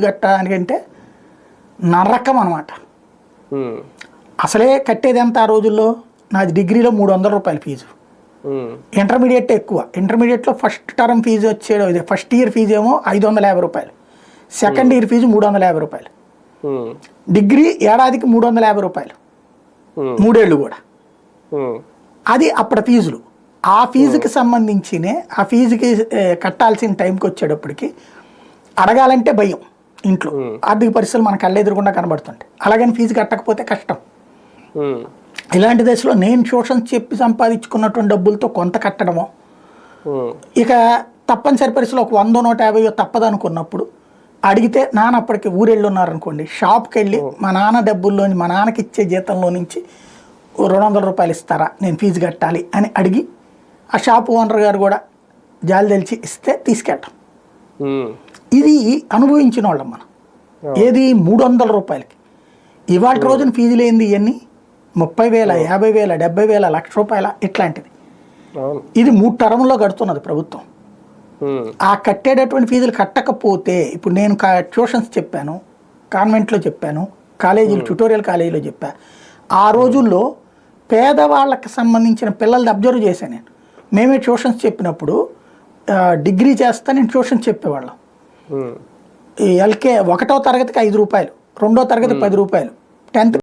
కట్టడానికంటే నరకం అనమాట. అసలే కట్టేది ఎంత ఆ రోజుల్లో? నాది డిగ్రీలో 300 రూపాయల ఫీజు, ఇంటర్మీడియట్ ఎక్కువ. ఇంటర్మీడియట్లో ఫస్ట్ టర్మ్ ఫీజు వచ్చేది, ఫస్ట్ ఇయర్ ఫీజు ఏమో 550 రూపాయలు, సెకండ్ ఇయర్ ఫీజు 350 రూపాయలు, డిగ్రీ ఏడాదికి 350 రూపాయలు, 3 ఏళ్ళు కూడా. అది అప్పటి ఫీజులు. ఆ ఫీజుకి సంబంధించినే ఆ ఫీజుకి కట్టాల్సిన టైంకి వచ్చేటప్పటికి అడగాలంటే భయం ఇంట్లో. ఆర్థిక పరిస్థితులు మన కళ్ళెదురకుండా కనబడుతుంటాయి. అలాగని ఫీజు కట్టకపోతే కష్టం. ఇలాంటి దశలో నేను ట్యూషన్స్ చెప్పి సంపాదించుకున్నటువంటి డబ్బులతో కొంత కట్టడమో, ఇక తప్పనిసరి పరిస్థితులు ఒక 100, 150 తప్పదనుకున్నప్పుడు అడిగితే, నాన్న అప్పటికి ఊరెళ్ళి ఉన్నారనుకోండి, షాప్కి వెళ్ళి మా నాన్న డబ్బుల్లోని, మా నాన్నకి ఇచ్చే జీతంలో నుంచి 200 రూపాయలు ఇస్తారా, నేను ఫీజు కట్టాలి అని అడిగి ఆ షాప్ ఓనర్ గారు కూడా జాలి తెలిసి ఇస్తే తీసుకెళ్ళటం. ఇది అనుభవించిన వాళ్ళం మనం. ఏది 300 రూపాయలకి ఇవాళ రోజున ఫీజులు ఏంది? ఇవన్నీ 30,000, 50,000, 70,000, ₹1,00,000 ఇట్లాంటిది. ఇది 3 టర్మ్లో కడుతున్నది ప్రభుత్వం. ఆ కట్టేటటువంటి ఫీజులు కట్టకపోతే, ఇప్పుడు నేను ట్యూషన్స్ చెప్పాను, కాన్వెంట్లో చెప్పాను, కాలేజీలు, ట్యుటోరియల్ కాలేజీలో చెప్పా. ఆ రోజుల్లో పేదవాళ్ళకి సంబంధించిన పిల్లల్ని అబ్జర్వ్ చేశాను నేను. మేమే ట్యూషన్స్ చెప్పినప్పుడు డిగ్రీ చేస్తా నేను ట్యూషన్స్ చెప్పేవాళ్ళం. ఈ 1వ తరగతికి 5 రూపాయలు, 2వ తరగతి 10 రూపాయలు, 10th